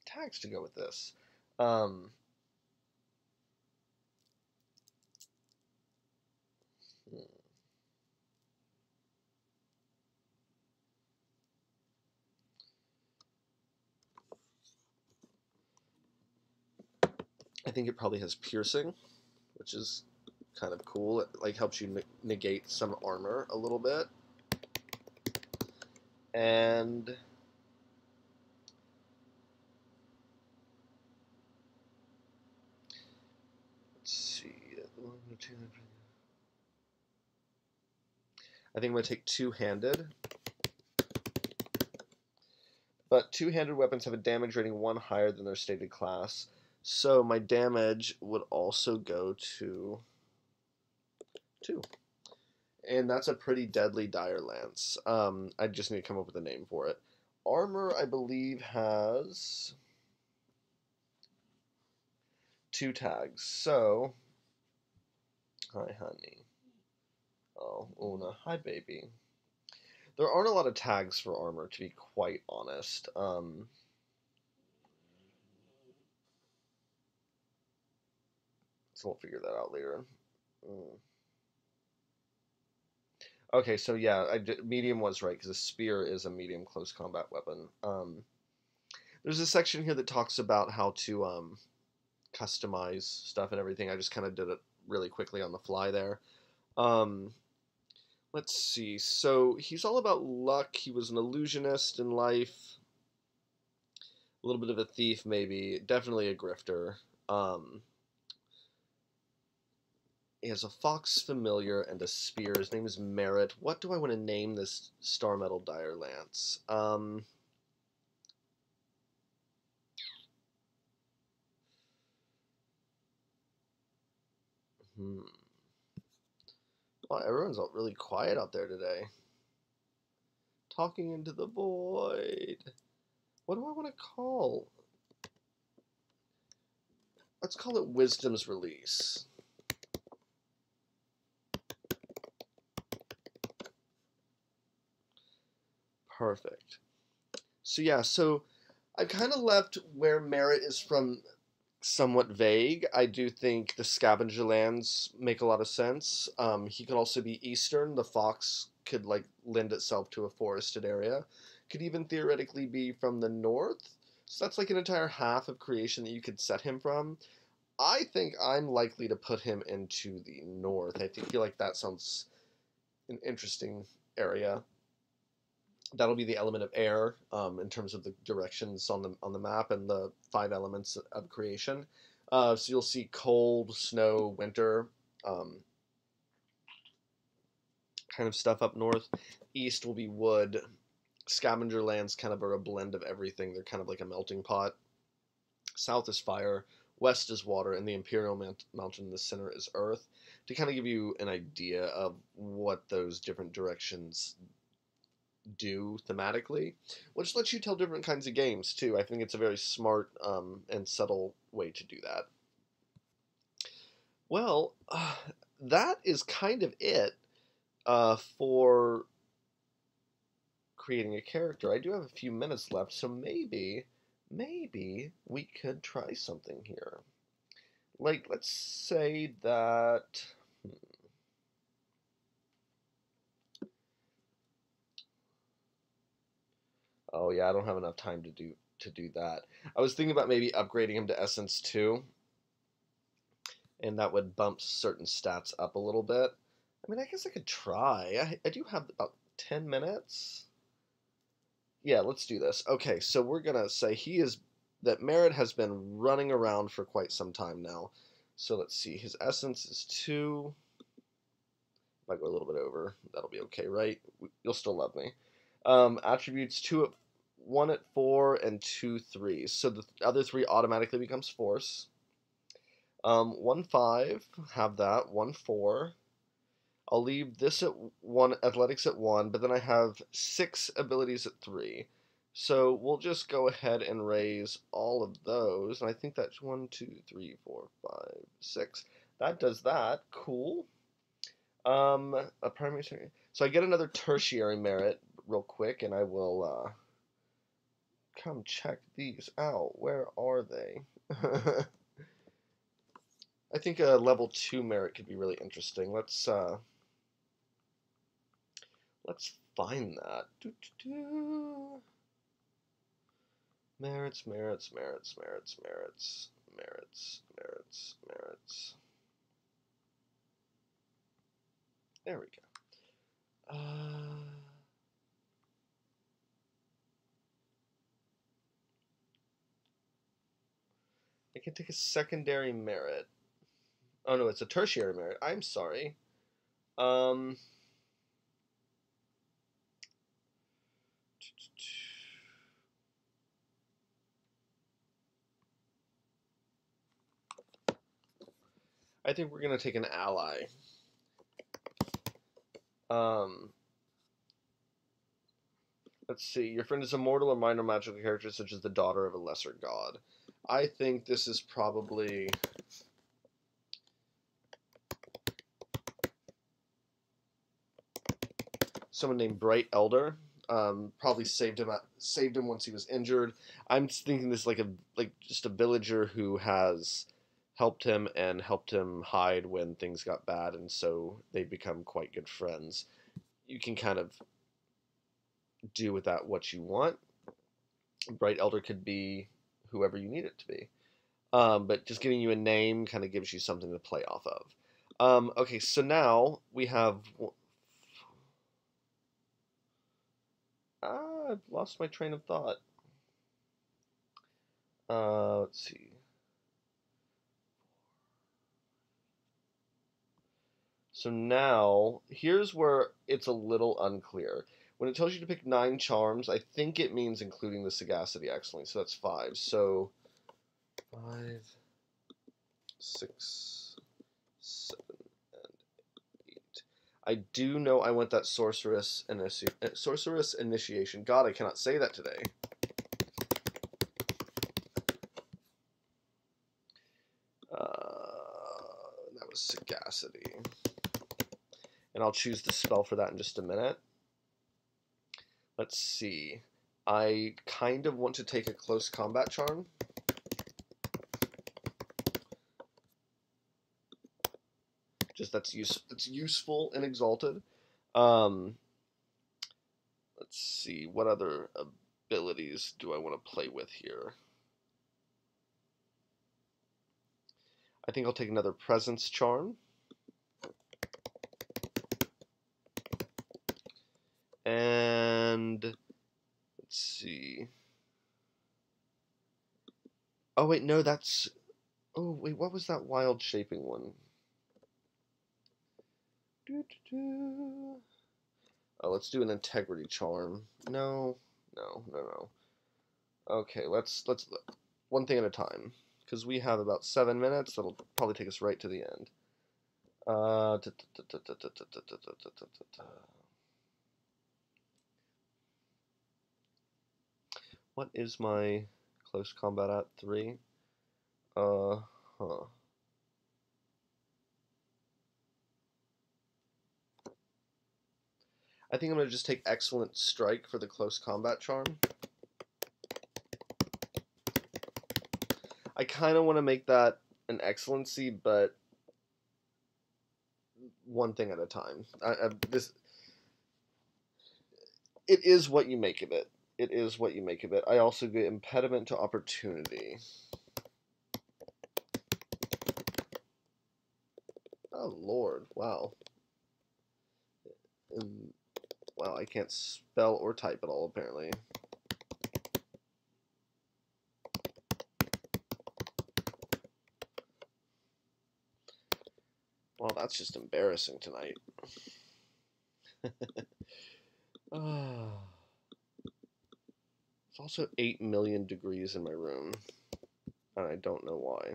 tags to go with this. Hmm. I think it probably has piercing, which is kind of cool. It like helps you negate some armor a little bit. And let's see. I think I'm going to take two-handed. But two-handed weapons have a damage rating 1 higher than their stated class. So my damage would also go to 2. And that's a pretty deadly dire lance. I just need to come up with a name for it. Armor, I believe, has 2 tags. So, hi, honey. Oh, Una, hi, baby. There aren't a lot of tags for armor, to be quite honest. So we'll figure that out later. Okay, so yeah, medium was right, because a spear is a medium close combat weapon. There's a section here that talks about how to customize stuff and everything. I just kind of did it really quickly on the fly there. Let's see. So he's all about luck. He was an illusionist in life. A little bit of a thief, maybe. Definitely a grifter. He has a fox familiar and a spear. His name is Merritt. What do I want to name this Star Metal Dire Lance? Wow, everyone's really quiet out there today. Talking into the void. What do I want to call? Let's call it Wisdom's Release. Perfect. So yeah, so I kind of left where Merritt is from somewhat vague. I do think the scavenger lands make a lot of sense. He could also be eastern. The fox could like lend itself to a forested area. Could even theoretically be from the north. So that's like an entire half of creation that you could set him from. I think I'm likely to put him into the north. I feel like that sounds an interesting area. That'll be the element of air in terms of the directions on the map and the 5 elements of creation. So you'll see cold, snow, winter, kind of stuff up north. East will be wood. Scavenger lands kind of are a blend of everything. They're kind of like a melting pot. South is fire. West is water, and the Imperial Mountain in the center is earth. To kind of give you an idea of what those different directions do thematically, which lets you tell different kinds of games too. I think it's a very smart and subtle way to do that. Well, that is kind of it for creating a character. I do have a few minutes left, so maybe we could try something here. Like, let's say that. Oh yeah, I don't have enough time to do that. I was thinking about maybe upgrading him to Essence 2, and that would bump certain stats up a little bit. I mean, I guess I could try. I do have about 10 minutes. Yeah, let's do this. Okay, so we're gonna say that Merritt has been running around for quite some time now. So let's see, his essence is 2. If I go a little bit over, that'll be okay, right? You'll still love me. Attributes 1 at 4 and 2 3. So the other 3 automatically becomes force. 1 5, have that. 1 4. I'll leave this at 1, athletics at 1, but then I have 6 abilities at 3. So we'll just go ahead and raise all of those. And I think that's 1, 2, 3, 4, 5, 6. That does that. Cool. A primary. So I get another tertiary merit real quick, and I will come check these out. Where are they? I think a level 2 merit could be really interesting. Let's find that. Merits, merits, merits, merits, merits, merits, merits, merits. There we go. I can take a secondary merit. Oh no, it's a tertiary merit. I'm sorry. I think we're gonna take an ally. Let's see. Your friend is a mortal or minor magical character, such as the daughter of a lesser god. I think this is probably someone named Bright Elder. Probably saved him once he was injured. I'm thinking this like just a villager who has helped him and helped him hide when things got bad, and so they become quite good friends. You can kind of do with that what you want. Bright Elder could be whoever you need it to be. But just giving you a name kind of gives you something to play off of. Okay, so now we have. I've lost my train of thought. Let's see. So now, here's where it's a little unclear. When it tells you to pick 9 charms, I think it means including the Sagacity Excellence, so that's 5. So, 5, 6, 7, and 8. I do know I want that Sorceress Initiation. God, I cannot say that today. That was Sagacity. And I'll choose the spell for that in just a minute. Let's see. I kind of want to take a close combat charm. Just that's useful in Exalted. Let's see. What other abilities do I want to play with here? I think I'll take another Presence charm. And let's see. Oh wait, no, that's. Oh wait, what was that wild shaping one? Oh, let's do an integrity charm. No. Okay, let's one thing at a time, because we have about 7 minutes. That'll probably take us right to the end. What is my close combat at 3? Huh. I think I'm going to just take Excellent Strike for the close combat charm. I kind of want to make that an Excellency, but one thing at a time. It is what you make of it. It is what you make of it. I also get Impediment to Opportunity. Oh, Lord. Wow. Wow, I can't spell or type at all, apparently. Well, that's just embarrassing tonight. It's also 8 million degrees in my room, and I don't know why.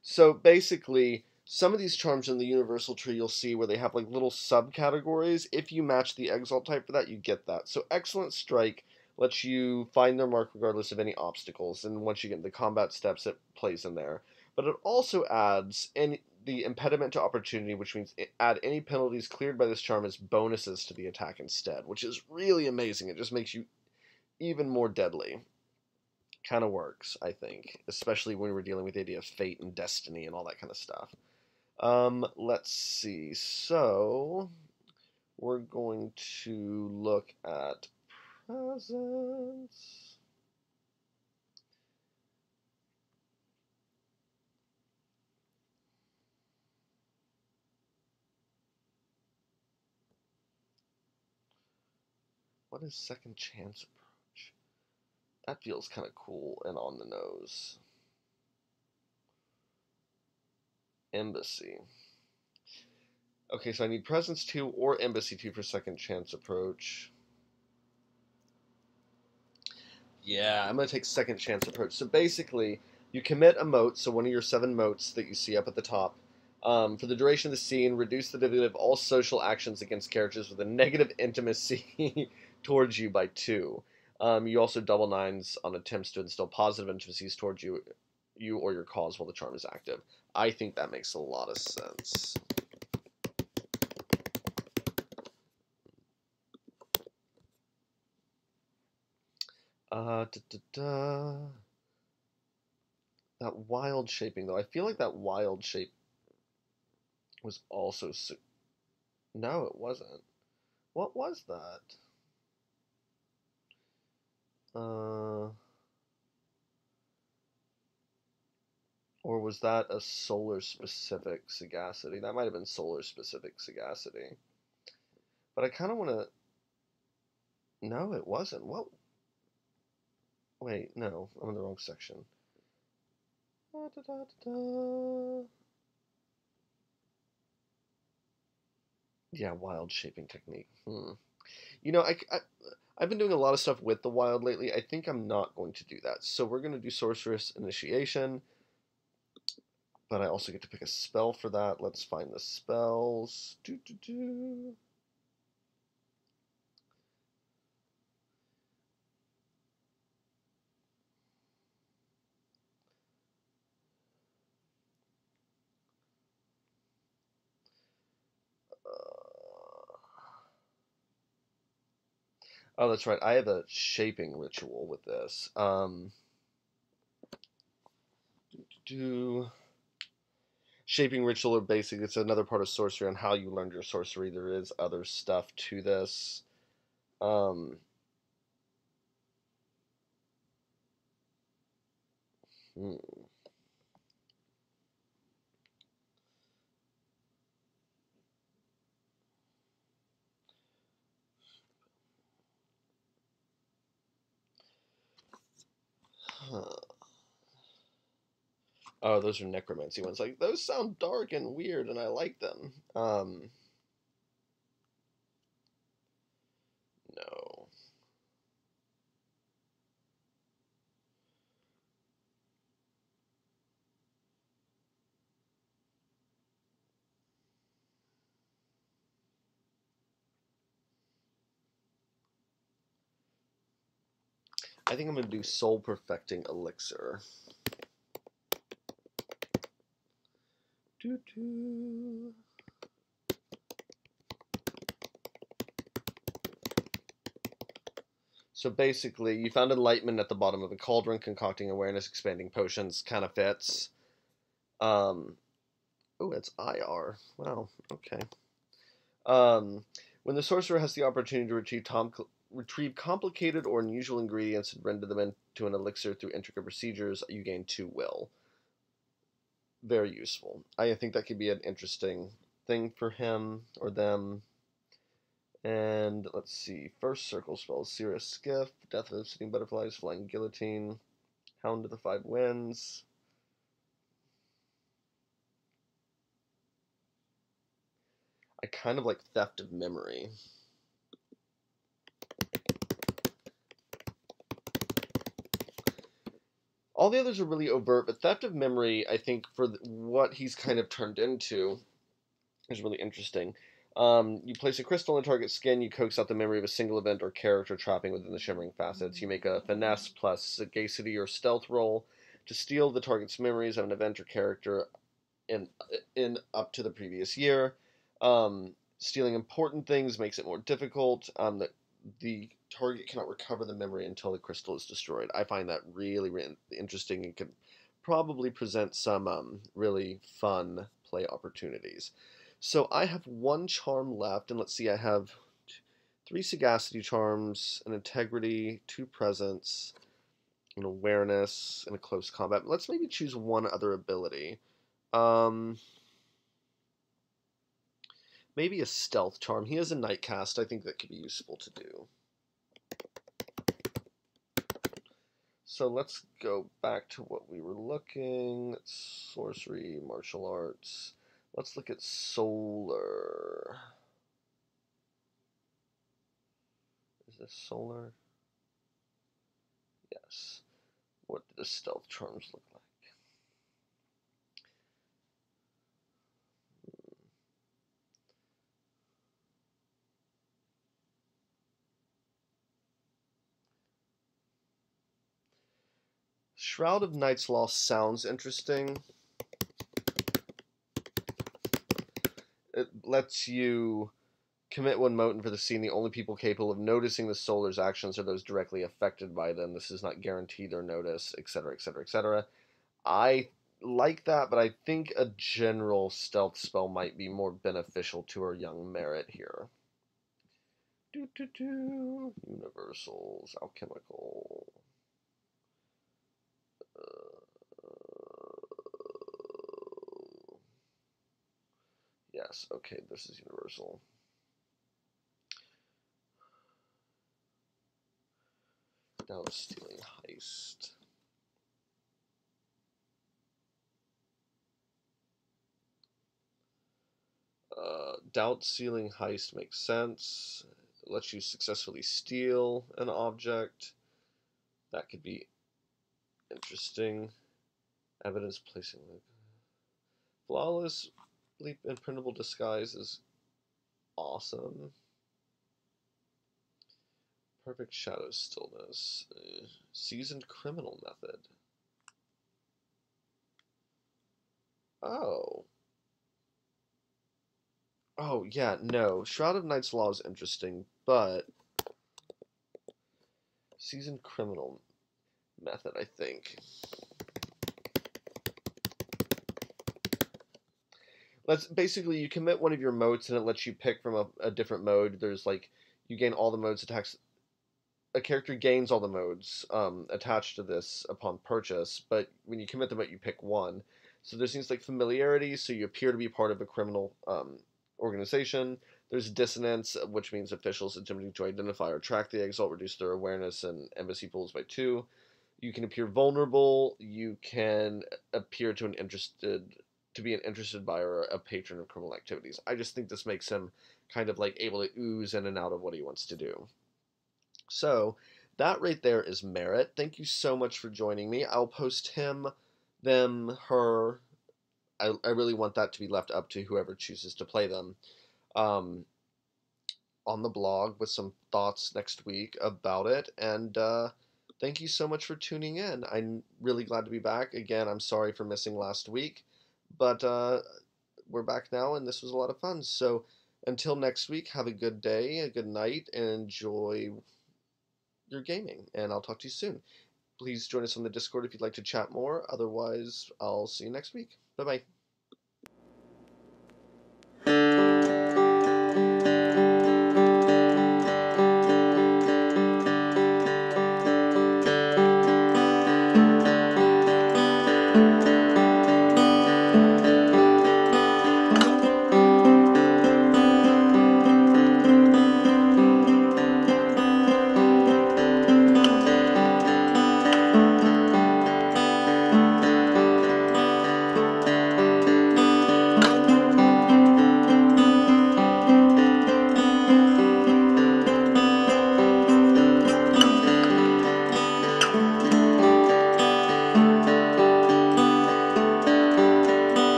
So basically, some of these charms in the universal tree you'll see where they have like little subcategories. If you match the Exalt type for that, you get that. So Excellent Strike lets you find their mark regardless of any obstacles, and once you get into combat steps, it plays in there. But it also adds the impediment to opportunity, which means add any penalties cleared by this charm as bonuses to the attack instead, which is really amazing. It just makes you even more deadly. Kind of works, I think, especially when we're dealing with the idea of fate and destiny and all that kind of stuff. Let's see. So we're going to look at presents. What is second chance approach? That feels kind of cool and on the nose. Embassy. Okay, so I need Presence 2 or Embassy 2 for second chance approach. Yeah, I'm going to take second chance approach. So basically, you commit a mote, so one of your 7 motes that you see up at the top. For the duration of the scene, reduce the difficulty of all social actions against characters with a negative intimacy towards you by 2. You also double 9s on attempts to instill positive intimacies towards you or your cause while the charm is active. I think that makes a lot of sense. Da, da, da. That wild shaping, though. I feel like that wild shape was also... No, it wasn't. What was that? Or was that a solar-specific sagacity? That might have been solar-specific sagacity. But I kind of want to... No, it wasn't. What? Wait, no. I'm in the wrong section. Da, da, da, da. Yeah, wild shaping technique. You know, I've been doing a lot of stuff with the wild lately. I think I'm not going to do that. So we're going to do Sorceress Initiation. But I also get to pick a spell for that. Let's find the spells. Oh, that's right. I have a shaping ritual with this. Shaping ritual are basically it's another part of sorcery on how you learned your sorcery. There is other stuff to this. Um, hmm. Huh. Oh, those are necromancy ones. Like those sound dark and weird, and I like them. No. I think I'm gonna do soul perfecting elixir. Doo doo. So basically, you found enlightenment at the bottom of a cauldron, concocting awareness, expanding potions. Kind of fits. Oh, it's IR. Wow. Okay. When the sorcerer has the opportunity to retrieve complicated or unusual ingredients and render them into an elixir through intricate procedures, you gain 2 will. Very useful. I think that could be an interesting thing for him or them. And let's see. First circle spells: Cirrus Skiff, Death of Sitting Butterflies, Flying Guillotine, Hound of the 5 Winds. I kind of like Theft of Memory. All the others are really overt, but theft of memory, I think, for what he's kind of turned into, is really interesting. You place a crystal in the target's skin, you coax out the memory of a single event or character trapping within the shimmering facets. You make a finesse plus sagacity or stealth roll to steal the target's memories of an event or character in up to the previous year. Stealing important things makes it more difficult. The target cannot recover the memory until the crystal is destroyed. I find that really, really interesting and could probably present some really fun play opportunities. So I have one charm left, and let's see, I have three sagacity charms, an integrity, two presence, an awareness, and a close combat. Let's maybe choose one other ability. Um, Maybe a stealth charm. He has a night cast. I think that could be useful to do. So let's go back to what we were looking. Sorcery, martial arts. Let's look at solar. Is this solar? Yes. What do the stealth charms look like? Shroud of Night's Lost sounds interesting. It lets you commit one mote for the scene. The only people capable of noticing the solar's actions are those directly affected by them. This is not guaranteed their notice, etc., etc., etc. I like that, but I think a general stealth spell might be more beneficial to our young Merit here. Universals, alchemical. Yes, okay, this is universal. Now stealing heist. Doubt sealing heist makes sense. It lets you successfully steal an object. That could be interesting. Evidence placing flawless leap and printable disguise is awesome. Perfect shadow stillness. Seasoned criminal method. Oh. Oh, yeah, no. Shroud of Night's Law is interesting, but seasoned criminal method, I think. Let's basically you commit one of your modes and it lets you pick from a different mode. There's like you gain all the modes attacks. A character gains all the modes attached to this upon purchase, but when you commit them, you pick one. So there's things like familiarity, so you appear to be part of a criminal organization. There's dissonance, which means officials attempting to identify or track the exalt reduce their awareness and embassy pools by 2. You can appear vulnerable. You can appear to be an interested buyer or a patron of criminal activities. I just think this makes him kind of like able to ooze in and out of what he wants to do. So that right there is Merit. Thank you so much for joining me. I'll post him, them, her. I really want that to be left up to whoever chooses to play them. Um, on the blog with some thoughts next week about it. And thank you so much for tuning in. I'm really glad to be back. Again, I'm sorry for missing last week, but we're back now, and this was a lot of fun. So until next week, have a good day, a good night, and enjoy your gaming. And I'll talk to you soon. Please join us on the Discord if you'd like to chat more. Otherwise, I'll see you next week. Bye bye.